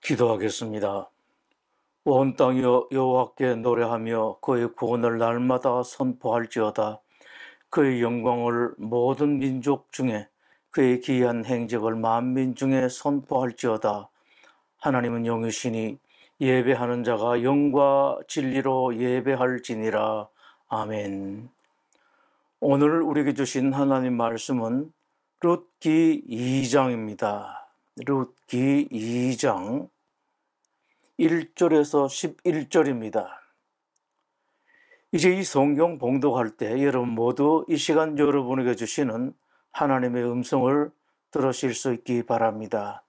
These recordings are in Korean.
기도하겠습니다. 온 땅이여 여호와께 노래하며 그의 구원을 날마다 선포할지어다. 그의 영광을 모든 민족 중에, 그의 기이한 행적을 만민 중에 선포할지어다. 하나님은 영이시니 예배하는 자가 영과 진리로 예배할지니라. 아멘. 오늘 우리에게 주신 하나님 말씀은 룻기 2장입니다. 룻기 2장 1절에서 11절입니다. 이제 이 성경 봉독할 때 여러분 모두 이 시간 여러분에게 주시는 하나님의 음성을 들으실 수 있기 바랍니다.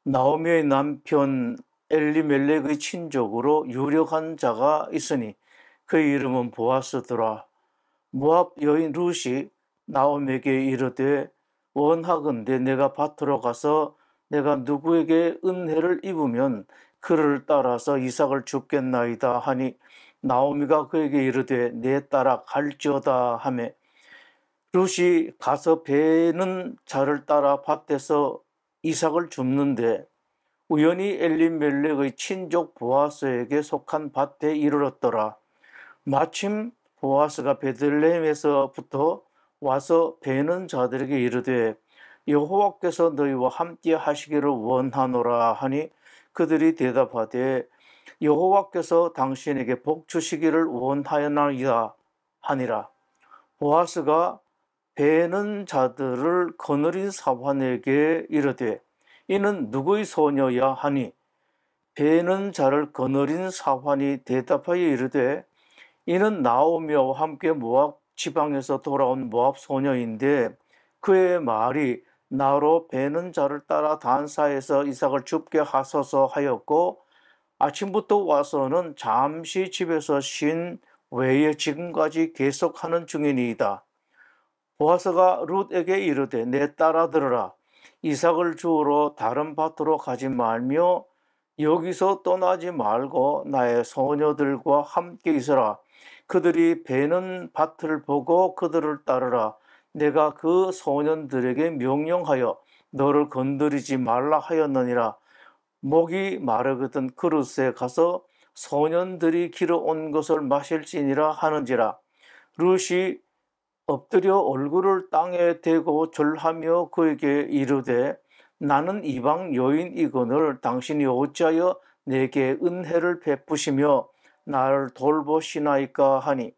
나오미의 남편 엘리멜렉의 친족으로 유력한 자가 있으니 그의 이름은 보아스더라. 모압 여인 룻이 나오미에게 이르되 원하건대 내가 밭으로 가서 내가 누구에게 은혜를 입으면 그를 따라서 이삭을 줍겠나이다 하니 나오미가 그에게 이르되 내 따라 갈지어다 하매 룻이 가서 베는 자를 따라 밭에서 이삭을 줍는데 우연히 엘리멜렉의 친족 보아스에게 속한 밭에 이르렀더라. 마침 보아스가 베들레헴에서부터 와서 베는 자들에게 이르되 여호와께서 너희와 함께 하시기를 원하노라 하니 그들이 대답하되 여호와께서 당신에게 복 주시기를 원하나이다 하니라. 보아스가 베는 자들을 거느린 사환에게 이르되 이는 누구의 소녀야 하니 베는 자를 거느린 사환이 대답하여 이르되 이는 나오미와 함께 모압 지방에서 돌아온 모압 소녀인데 그의 말이 나로 베는 자를 따라 단사에서 이삭을 줍게 하소서 하였고 아침부터 와서는 잠시 집에서 쉰 외에 지금까지 계속하는 중이니이다. 보아스가 룻에게 이르되 내 딸아 들으라. 이삭을 주우러 다른 밭으로 가지 말며 여기서 떠나지 말고 나의 소녀들과 함께 있으라. 그들이 베는 밭을 보고 그들을 따르라. 내가 그 소년들에게 명령하여 너를 건드리지 말라 하였느니라. 목이 마르거든 그릇에 가서 소년들이 길어온 것을 마실지니라 하는지라. 룻이 엎드려 얼굴을 땅에 대고 절하며 그에게 이르되 나는 이방 여인이거늘 당신이 어찌하여 내게 은혜를 베푸시며 나를 돌보시나이까 하니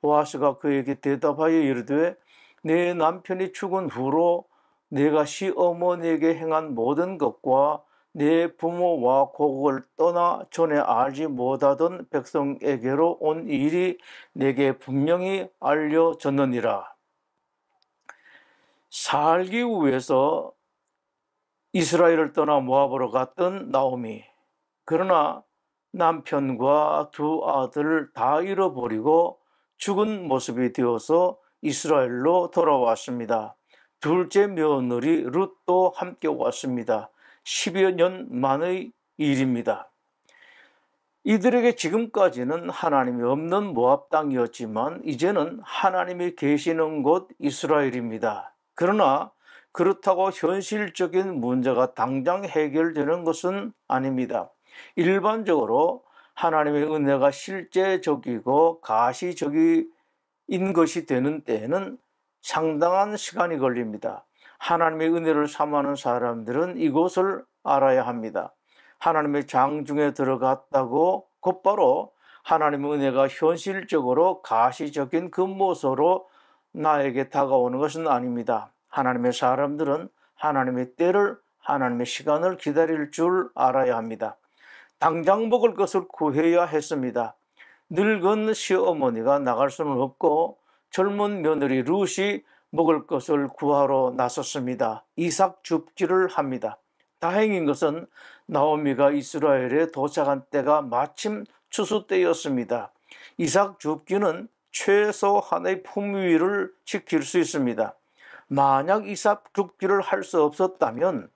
보아스가 그에게 대답하여 이르되 내 남편이 죽은 후로 내가 시어머니에게 행한 모든 것과 내 부모와 고국을 떠나 전에 알지 못하던 백성에게로 온 일이 내게 분명히 알려졌느니라. 살기 위해서 이스라엘을 떠나 모압으로 갔던 나오미. 그러나 남편과 두 아들을 다 잃어버리고 죽은 모습이 되어서 이스라엘로 돌아왔습니다. 둘째 며느리 룻도 함께 왔습니다. 10여 년 만의 일입니다. 이들에게 지금까지는 하나님이 없는 모압 땅이었지만 이제는 하나님이 계시는 곳 이스라엘입니다. 그러나 그렇다고 현실적인 문제가 당장 해결되는 것은 아닙니다. 일반적으로 하나님의 은혜가 실제적이고 가시적인 것이 되는 때에는 상당한 시간이 걸립니다. 하나님의 은혜를 삼하는 사람들은 이것을 알아야 합니다. 하나님의 장중에 들어갔다고 곧바로 하나님의 은혜가 현실적으로 가시적인 그 모습으로 나에게 다가오는 것은 아닙니다. 하나님의 사람들은 하나님의 때를, 하나님의 시간을 기다릴 줄 알아야 합니다. 당장 먹을 것을 구해야 했습니다. 늙은 시어머니가 나갈 수는 없고 젊은 며느리 룻이 먹을 것을 구하러 나섰습니다. 이삭 줍기를 합니다. 다행인 것은 나오미가 이스라엘에 도착한 때가 마침 추수 때였습니다. 이삭 줍기는 최소한의 품위를 지킬 수 있습니다. 만약 이삭 줍기를 할 수 없었다면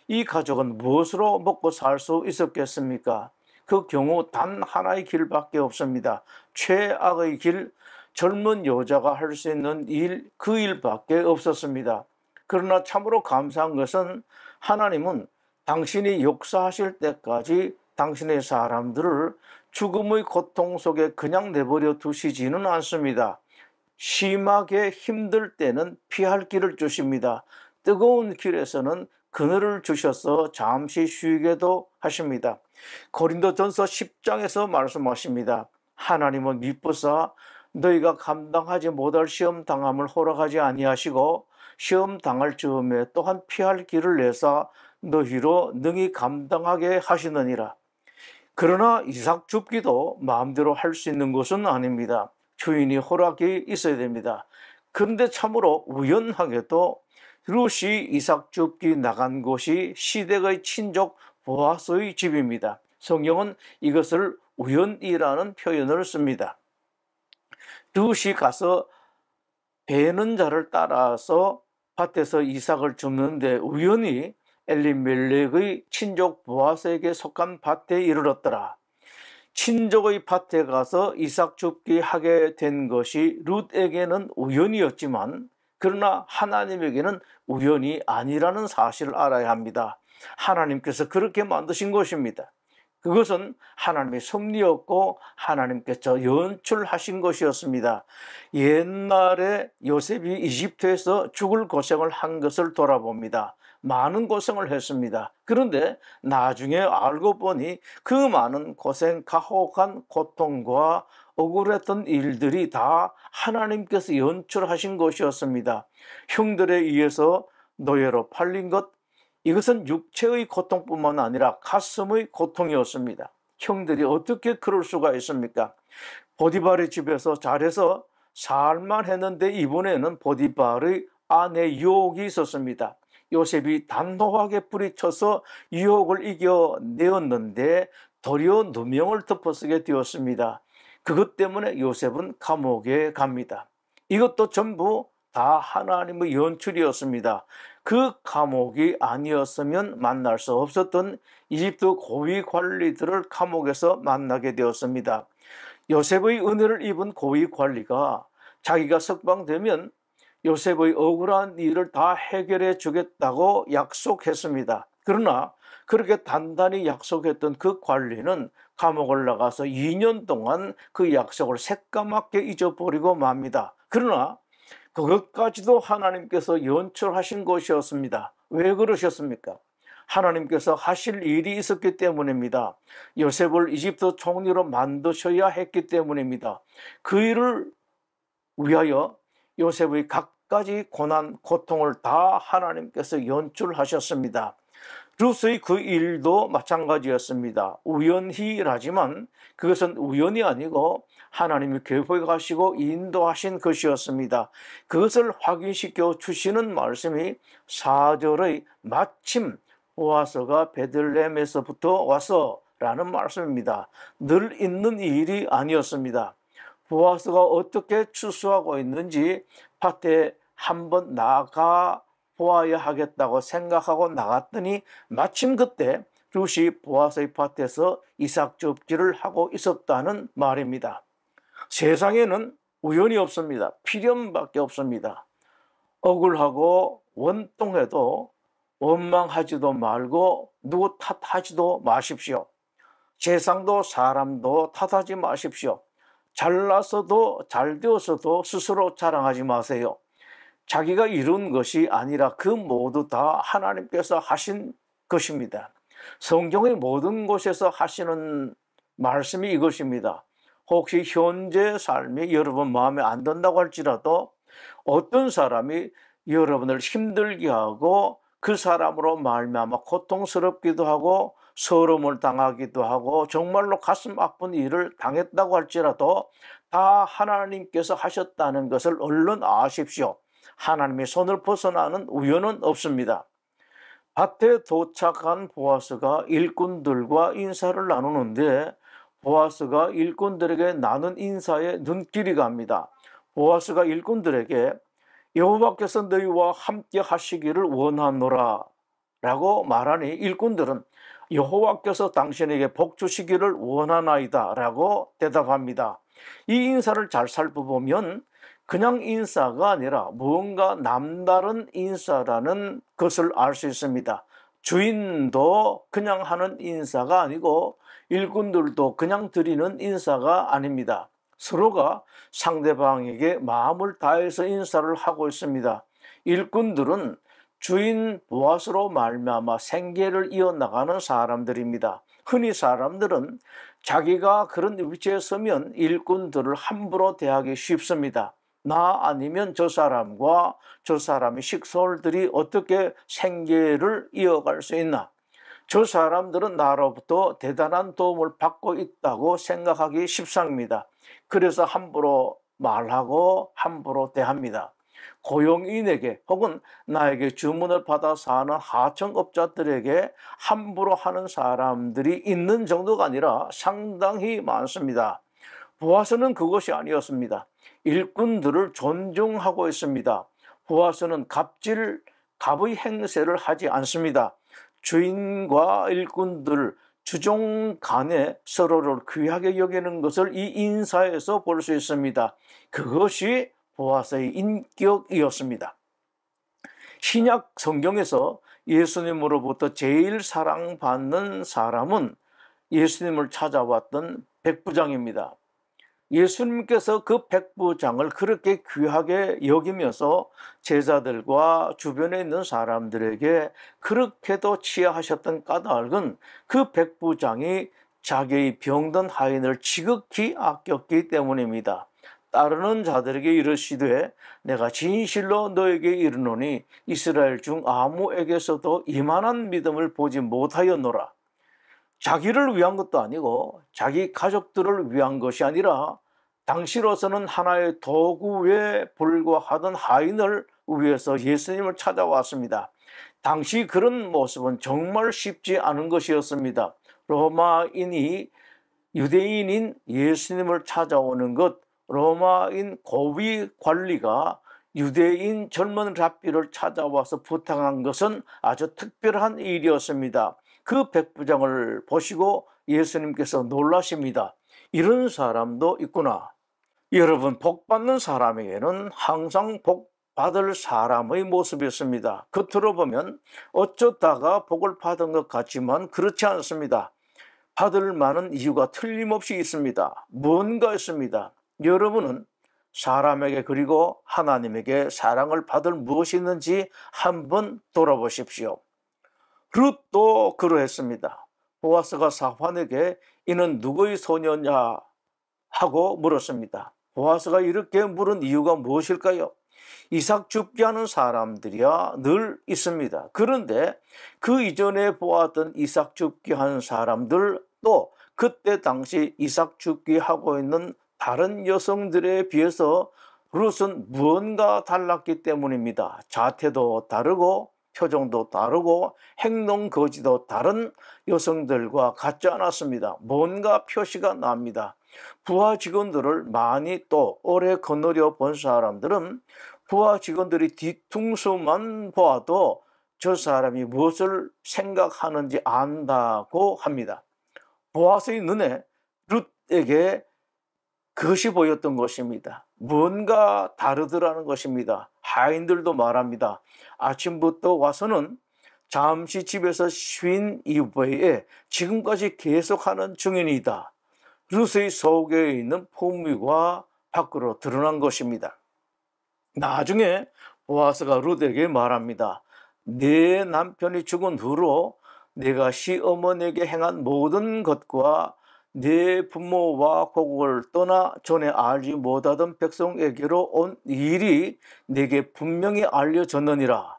이 가족은 무엇으로 먹고 살 수 있었겠습니까? 그 경우 단 하나의 길밖에 없습니다. 최악의 길, 젊은 여자가 할 수 있는 일, 그 일밖에 없었습니다. 그러나 참으로 감사한 것은 하나님은 당신이 역사하실 때까지 당신의 사람들을 죽음의 고통 속에 그냥 내버려 두시지는 않습니다. 심하게 힘들 때는 피할 길을 주십니다. 뜨거운 길에서는 그늘을 주셔서 잠시 쉬게도 하십니다. 고린도전서 10장에서 말씀하십니다. 하나님은 미쁘사 너희가 감당하지 못할 시험 당함을 허락하지 아니하시고 시험 당할 즈음에 또한 피할 길을 내사 너희로 능히 감당하게 하시느니라. 그러나 이삭 줍기도 마음대로 할 수 있는 것은 아닙니다. 주인이 허락이 있어야 됩니다. 그런데 참으로 우연하게도 룻이 이삭 줍기 나간 곳이 시댁의 친족 보아스의 집입니다. 성경은 이것을 우연이라는 표현을 씁니다. 룻이 가서 베는 자를 따라서 밭에서 이삭을 줍는데 우연히 엘리멜렉의 친족 보아스에게 속한 밭에 이르렀더라. 친족의 밭에 가서 이삭 줍기 하게 된 것이 룻에게는 우연이었지만 그러나 하나님에게는 우연이 아니라는 사실을 알아야 합니다. 하나님께서 그렇게 만드신 것입니다. 그것은 하나님의 섭리였고 하나님께서 연출하신 것이었습니다. 옛날에 요셉이 이집트에서 죽을 고생을 한 것을 돌아봅니다. 많은 고생을 했습니다. 그런데 나중에 알고 보니 그 많은 고생, 가혹한 고통과 억울했던 일들이 다 하나님께서 연출하신 것이었습니다. 형들에 의해서 노예로 팔린 것, 이것은 육체의 고통뿐만 아니라 가슴의 고통이었습니다. 형들이 어떻게 그럴 수가 있습니까? 보디발의 집에서 잘해서 살만 했는데 이번에는 보디발의 아내 유혹이 있었습니다. 요셉이 단호하게 뿌리쳐서 유혹을 이겨내었는데 도리어 누명을 덮어쓰게 되었습니다. 그것 때문에 요셉은 감옥에 갑니다. 이것도 전부 다 하나님의 연출이었습니다. 그 감옥이 아니었으면 만날 수 없었던 이집트 고위 관리들을 감옥에서 만나게 되었습니다. 요셉의 은혜를 입은 고위 관리가 자기가 석방되면 요셉의 억울한 일을 다 해결해 주겠다고 약속했습니다. 그러나 그렇게 단단히 약속했던 그 관리는 감옥을 나가서 2년 동안 그 약속을 새까맣게 잊어버리고 맙니다. 그러나 그것까지도 하나님께서 연출하신 것이었습니다. 왜 그러셨습니까? 하나님께서 하실 일이 있었기 때문입니다. 요셉을 이집트 총리로 만드셔야 했기 때문입니다. 그 일을 위하여 요셉의 갖가지 고난, 고통을 다 하나님께서 연출하셨습니다. 룻의 그 일도 마찬가지였습니다. 우연히라지만 그것은 우연이 아니고 하나님이 계획하시고 인도하신 것이었습니다. 그것을 확인시켜 주시는 말씀이 4절의 마침 보아스가 베들레헴에서부터 와서라는 말씀입니다. 늘 있는 일이 아니었습니다. 보아스가 어떻게 추수하고 있는지 밭에 한번 나가 보아야 하겠다고 생각하고 나갔더니 마침 그때 룻이 보아스의 밭에서 이삭 줍기를 하고 있었다는 말입니다. 세상에는 우연이 없습니다. 필연밖에 없습니다. 억울하고 원통해도 원망하지도 말고 누구 탓하지도 마십시오. 세상도 사람도 탓하지 마십시오. 잘나서도 잘되었어도 스스로 자랑하지 마세요. 자기가 이룬 것이 아니라 그 모두 다 하나님께서 하신 것입니다. 성경의 모든 곳에서 하시는 말씀이 이것입니다. 혹시 현재 삶이 여러분 마음에 안 든다고 할지라도 어떤 사람이 여러분을 힘들게 하고 그 사람으로 말미암아 고통스럽기도 하고 서러움을 당하기도 하고 정말로 가슴 아픈 일을 당했다고 할지라도 다 하나님께서 하셨다는 것을 얼른 아십시오. 하나님의 손을 벗어나는 우연은 없습니다. 밭에 도착한 보아스가 일꾼들과 인사를 나누는데 보아스가 일꾼들에게 나눈 인사에 눈길이 갑니다. 보아스가 일꾼들에게 여호와께서 너희와 함께 하시기를 원하노라 라고 말하니 일꾼들은 여호와께서 당신에게 복 주시기를 원하나이다 라고 대답합니다. 이 인사를 잘 살펴보면 그냥 인사가 아니라 무언가 남다른 인사라는 것을 알 수 있습니다. 주인도 그냥 하는 인사가 아니고 일꾼들도 그냥 드리는 인사가 아닙니다. 서로가 상대방에게 마음을 다해서 인사를 하고 있습니다. 일꾼들은 주인 보아스로 말미암아 생계를 이어나가는 사람들입니다. 흔히 사람들은 자기가 그런 위치에 서면 일꾼들을 함부로 대하기 쉽습니다. 나 아니면 저 사람과 저 사람의 식솔들이 어떻게 생계를 이어갈 수 있나? 저 사람들은 나로부터 대단한 도움을 받고 있다고 생각하기 십상입니다. 그래서 함부로 말하고 함부로 대합니다. 고용인에게 혹은 나에게 주문을 받아서 하는 하청업자들에게 함부로 하는 사람들이 있는 정도가 아니라 상당히 많습니다. 보아스는 그것이 아니었습니다. 일꾼들을 존중하고 있습니다. 보아스는 갑의 행세를 하지 않습니다. 주인과 일꾼들, 주종 간에 서로를 귀하게 여기는 것을 이 인사에서 볼 수 있습니다. 그것이 보아스의 인격이었습니다. 신약 성경에서 예수님으로부터 제일 사랑받는 사람은 예수님을 찾아왔던 백부장입니다. 예수님께서 그 백부장을 그렇게 귀하게 여기면서 제자들과 주변에 있는 사람들에게 그렇게도 치하하셨던 까닭은 그 백부장이 자기의 병든 하인을 지극히 아꼈기 때문입니다. 따르는 자들에게 이르시되 내가 진실로 너에게 이르노니 이스라엘 중 아무에게서도 이만한 믿음을 보지 못하였노라. 자기를 위한 것도 아니고 자기 가족들을 위한 것이 아니라 당시로서는 하나의 도구에 불과하던 하인을 위해서 예수님을 찾아왔습니다. 당시 그런 모습은 정말 쉽지 않은 것이었습니다. 로마인이 유대인인 예수님을 찾아오는 것, 로마인 고위 관리가 유대인 젊은 랍비를 찾아와서 부탁한 것은 아주 특별한 일이었습니다. 그 백부장을 보시고 예수님께서 놀라십니다. 이런 사람도 있구나. 여러분, 복받는 사람에게는 항상 복받을 사람의 모습이었습니다. 겉으로 보면 어쩌다가 복을 받은 것 같지만 그렇지 않습니다. 받을 만한 이유가 틀림없이 있습니다. 뭔가 있습니다. 여러분은 사람에게 그리고 하나님에게 사랑을 받을 무엇이 있는지 한번 돌아보십시오. 룻도 그러했습니다. 보아스가 사환에게 이는 누구의 소녀냐 하고 물었습니다. 보아스가 이렇게 물은 이유가 무엇일까요? 이삭 줍게 하는 사람들이야 늘 있습니다. 그런데 그 이전에 보았던 이삭 줍게 하는 사람들 또 그때 당시 이삭 줍게 하고 있는 다른 여성들에 비해서 룻은 무언가 달랐기 때문입니다. 자태도 다르고 표정도 다르고 행동 거지도 다른 여성들과 같지 않았습니다. 뭔가 표시가 납니다. 부하 직원들을 많이 또 오래 거느려 본 사람들은 부하 직원들이 뒤통수만 보아도 저 사람이 무엇을 생각하는지 안다고 합니다. 보아스의 눈에 룻에게 그것이 보였던 것입니다. 뭔가 다르더라는 것입니다. 하인들도 말합니다. 아침부터 와서는 잠시 집에서 쉰 이후에 지금까지 계속하는 중인이다. 룻의 속에 있는 품위가 밖으로 드러난 것입니다. 나중에 보아스가 룻에게 말합니다. 내 남편이 죽은 후로 내가 시어머니에게 행한 모든 것과 내 부모와 고국을 떠나 전에 알지 못하던 백성에게로 온 일이 내게 분명히 알려졌느니라.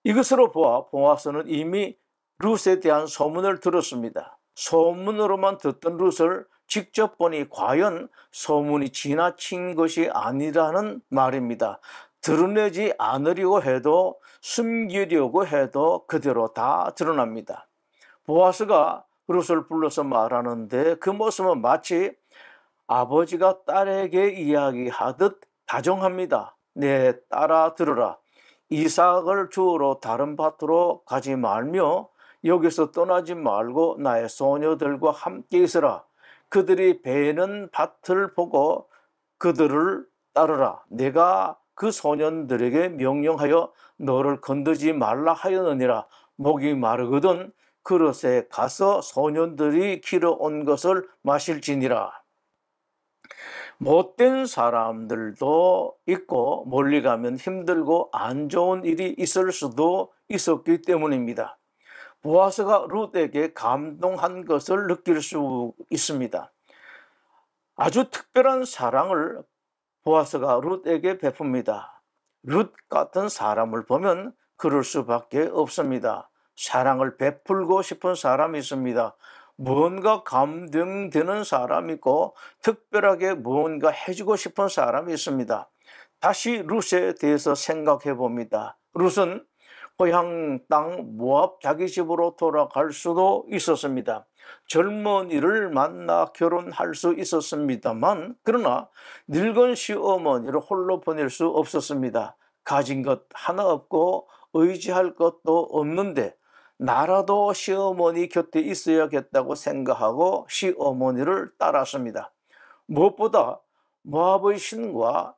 이것으로 보아 보아스는 이미 룻에 대한 소문을 들었습니다. 소문으로만 듣던 룻을 직접 보니 과연 소문이 지나친 것이 아니라는 말입니다. 드러내지 않으려고 해도 숨기려고 해도 그대로 다 드러납니다. 보아스가 룻을 불러서 말하는데 그 모습은 마치 아버지가 딸에게 이야기하듯 다정합니다. 내 딸아 들으라. 이삭을 주우러 다른 밭으로 가지 말며 여기서 떠나지 말고 나의 소녀들과 함께 있으라. 그들이 베는 밭을 보고 그들을 따르라. 내가 그 소년들에게 명령하여 너를 건드지 말라 하였느니라. 목이 마르거든 그릇에 가서 소년들이 길어온 것을 마실지니라. 못된 사람들도 있고 멀리 가면 힘들고 안 좋은 일이 있을 수도 있었기 때문입니다. 보아스가 룻에게 감동한 것을 느낄 수 있습니다. 아주 특별한 사랑을 보아스가 룻에게 베풉니다. 룻 같은 사람을 보면 그럴 수밖에 없습니다. 사랑을 베풀고 싶은 사람이 있습니다. 무언가 감동되는 사람이 있고 특별하게 무언가 해주고 싶은 사람이 있습니다. 다시 룻에 대해서 생각해 봅니다. 룻은 고향 땅 모압 자기 집으로 돌아갈 수도 있었습니다. 젊은이를 만나 결혼할 수 있었습니다만 그러나 늙은 시어머니를 홀로 보낼 수 없었습니다. 가진 것 하나 없고 의지할 것도 없는데 나라도 시어머니 곁에 있어야겠다고 생각하고 시어머니를 따랐습니다. 무엇보다 모압의 신과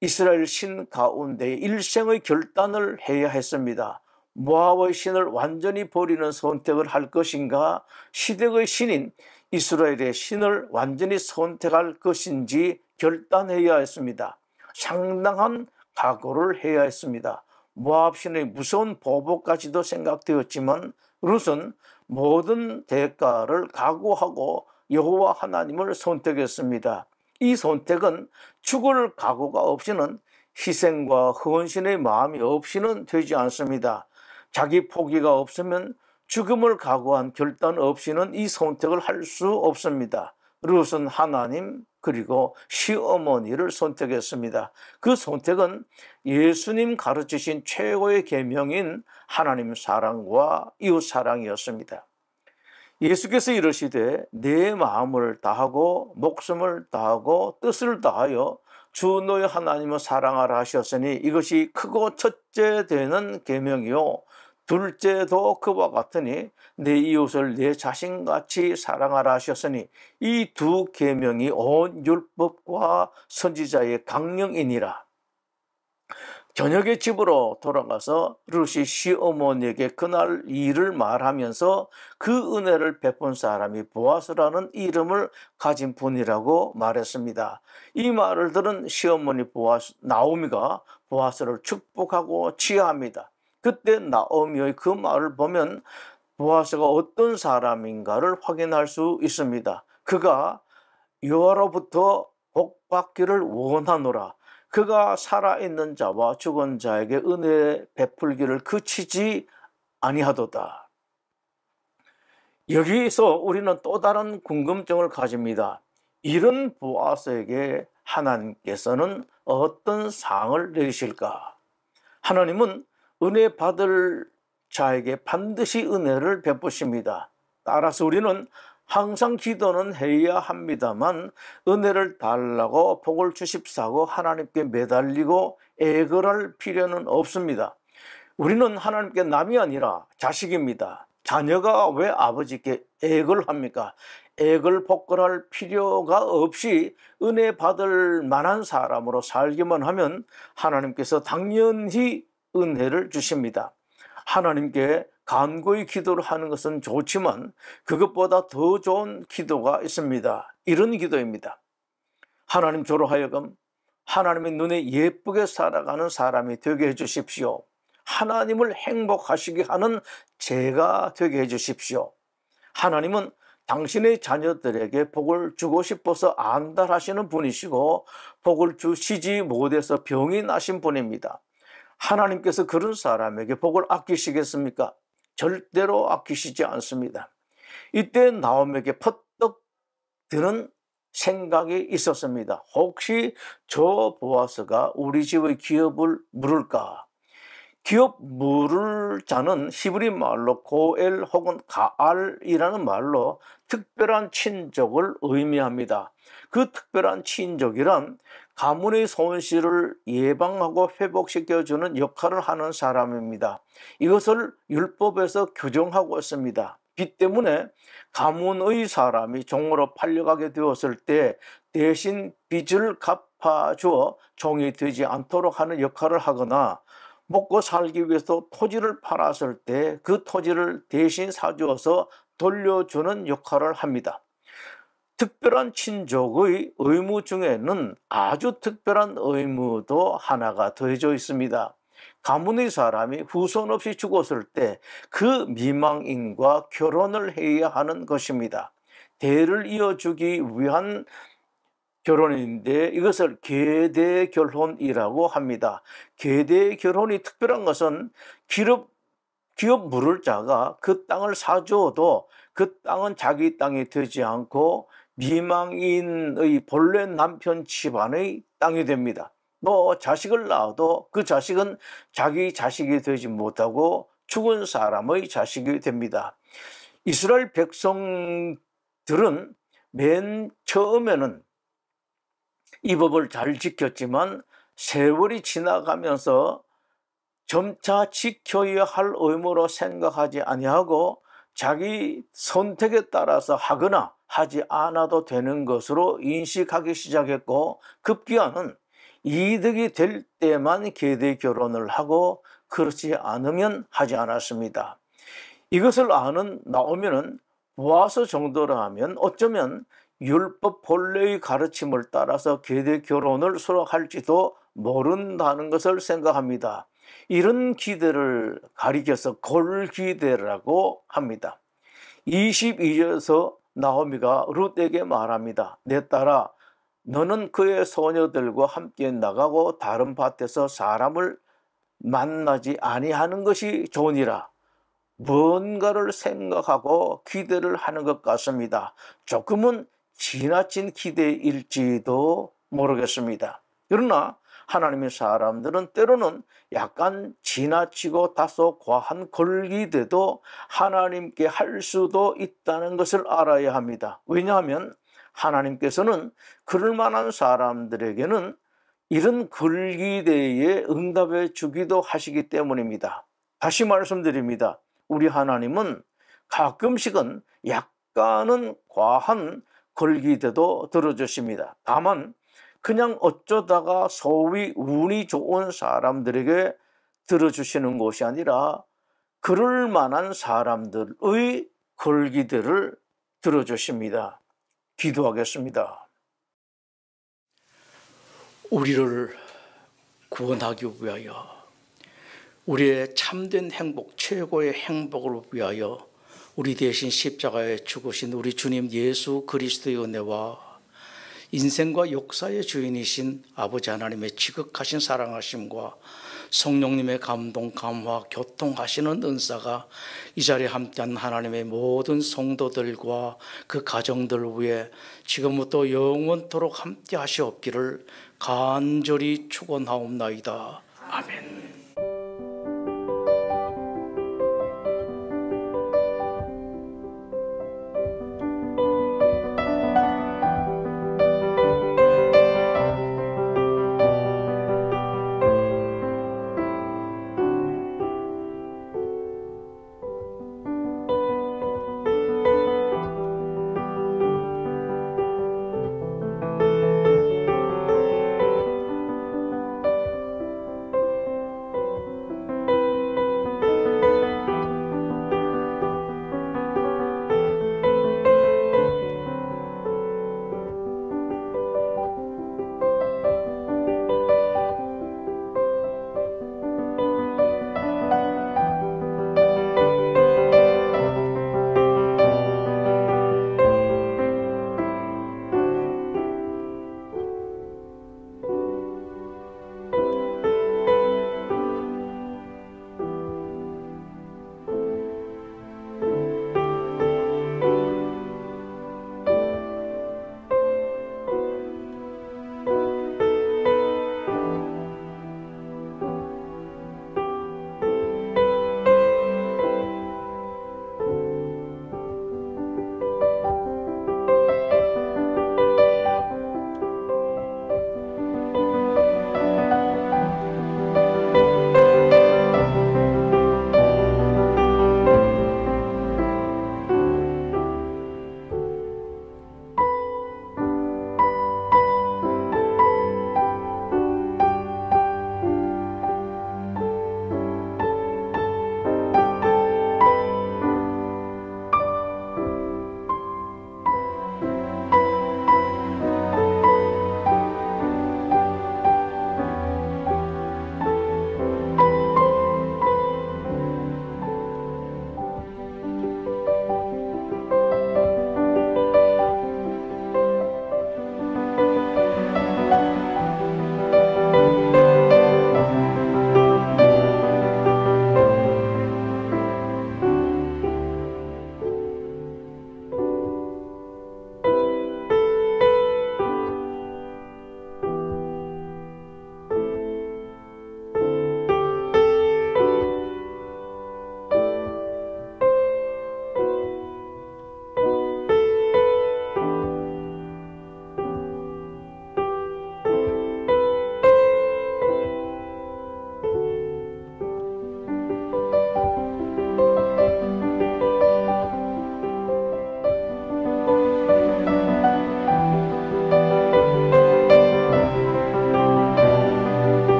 이스라엘 신 가운데 일생의 결단을 해야 했습니다. 모압의 신을 완전히 버리는 선택을 할 것인가, 시댁의 신인 이스라엘의 신을 완전히 선택할 것인지 결단해야 했습니다. 상당한 각오를 해야 했습니다. 모압 신의 무서운 보복까지도 생각되었지만 룻은 모든 대가를 각오하고 여호와 하나님을 선택했습니다. 이 선택은 죽을 각오가 없이는, 희생과 헌신의 마음이 없이는 되지 않습니다. 자기 포기가 없으면 죽음을 각오한 결단 없이는 이 선택을 할 수 없습니다. 룻은 하나님 그리고 시어머니를 선택했습니다. 그 선택은 예수님 가르치신 최고의 계명인 하나님 사랑과 이웃 사랑이었습니다. 예수께서 이르시되 내 마음을 다하고 목숨을 다하고 뜻을 다하여 주 너의 하나님을 사랑하라 하셨으니 이것이 크고 첫째 되는 계명이요 둘째도 그와 같으니 내 이웃을 내 자신같이 사랑하라 하셨으니 이 두 계명이 온 율법과 선지자의 강령이니라. 저녁에 집으로 돌아가서 룻이 시어머니에게 그날 일을 말하면서 그 은혜를 베푼 사람이 보아스라는 이름을 가진 분이라고 말했습니다. 이 말을 들은 시어머니 나오미가 보아스를 축복하고 치하합니다. 그때 나오미의 그 말을 보면 보아스가 어떤 사람인가를 확인할 수 있습니다. 그가 여호와로부터 복받기를 원하노라. 그가 살아있는 자와 죽은 자에게 은혜 베풀기를 그치지 아니하도다. 여기서 우리는 또 다른 궁금증을 가집니다. 이런 보아스에게 하나님께서는 어떤 상을 내리실까? 하나님은 은혜 받을 자에게 반드시 은혜를 베푸십니다. 따라서 우리는 항상 기도는 해야 합니다만 은혜를 달라고 복을 주십사고 하나님께 매달리고 애걸할 필요는 없습니다. 우리는 하나님께 남이 아니라 자식입니다. 자녀가 왜 아버지께 애걸합니까? 애걸복걸할 필요가 없이 은혜 받을 만한 사람으로 살기만 하면 하나님께서 당연히 은혜를 주십니다. 하나님께 간구의 기도를 하는 것은 좋지만 그것보다 더 좋은 기도가 있습니다. 이런 기도입니다. 하나님 저로 하여금 하나님의 눈에 예쁘게 살아가는 사람이 되게 해주십시오. 하나님을 행복하시게 하는 제가 되게 해주십시오. 하나님은 당신의 자녀들에게 복을 주고 싶어서 안달하시는 분이시고 복을 주시지 못해서 병이 나신 분입니다. 하나님께서 그런 사람에게 복을 아끼시겠습니까? 절대로 아끼시지 않습니다. 이때 나오미에게 퍼뜩 드는 생각이 있었습니다. 혹시 저 보아스가 우리 집의 기업을 물을까? 기업 물을 자는 히브리 말로 고엘 혹은 가알이라는 말로 특별한 친족을 의미합니다. 그 특별한 친족이란 가문의 손실을 예방하고 회복시켜주는 역할을 하는 사람입니다. 이것을 율법에서 규정하고 있습니다. 빚 때문에 가문의 사람이 종으로 팔려가게 되었을 때 대신 빚을 갚아주어 종이 되지 않도록 하는 역할을 하거나 먹고 살기 위해서 토지를 팔았을 때 그 토지를 대신 사주어서 돌려주는 역할을 합니다. 특별한 친족의 의무 중에는 아주 특별한 의무도 하나가 더해져 있습니다. 가문의 사람이 후손 없이 죽었을 때 그 미망인과 결혼을 해야 하는 것입니다. 대를 이어주기 위한 결혼인데 이것을 계대결혼이라고 합니다. 계대결혼이 특별한 것은 기업 물을 자가 그 땅을 사주어도 그 땅은 자기 땅이 되지 않고 미망인의 본래 남편 집안의 땅이 됩니다. 또 자식을 낳아도 그 자식은 자기 자식이 되지 못하고 죽은 사람의 자식이 됩니다. 이스라엘 백성들은 맨 처음에는 이 법을 잘 지켰지만 세월이 지나가면서 점차 지켜야 할 의무로 생각하지 아니하고 자기 선택에 따라서 하거나 하지 않아도 되는 것으로 인식하기 시작했고, 급기야는 이득이 될 때만 계대 결혼을 하고 그렇지 않으면 하지 않았습니다. 이것을 아는 나오미는 보아스 정도라면 어쩌면 율법 본래의 가르침을 따라서 계대 결혼을 수락할지도 모른다는 것을 생각합니다. 이런 기대를 가리켜서 골기대라고 합니다. 22절에서 나오미가 룻에게 말합니다. 내 딸아, 너는 그의 소녀들과 함께 나가고 다른 밭에서 사람을 만나지 아니하는 것이 좋으니라. 뭔가를 생각하고 기대를 하는 것 같습니다. 조금은 지나친 기대일지도 모르겠습니다. 그러나 하나님의 사람들은 때로는 약간 지나치고 다소 과한 걸기대도 하나님께 할 수도 있다는 것을 알아야 합니다. 왜냐하면 하나님께서는 그럴 만한 사람들에게는 이런 걸기대에 응답해 주기도 하시기 때문입니다. 다시 말씀드립니다. 우리 하나님은 가끔씩은 약간은 과한 걸기대도 들어주십니다. 다만 그냥 어쩌다가 소위 운이 좋은 사람들에게 들어주시는 것이 아니라 그럴 만한 사람들의 걸기대를 들어주십니다. 기도하겠습니다. 우리를 구원하기 위하여, 우리의 참된 행복, 최고의 행복을 위하여 우리 대신 십자가에 죽으신 우리 주님 예수 그리스도의 은혜와 인생과 역사의 주인이신 아버지 하나님의 지극하신 사랑하심과 성령님의 감동, 감화, 교통하시는 은사가 이 자리에 함께한 하나님의 모든 성도들과 그 가정들 위해 지금부터 영원토록 함께 하시옵기를 간절히 축원하옵나이다. 아멘.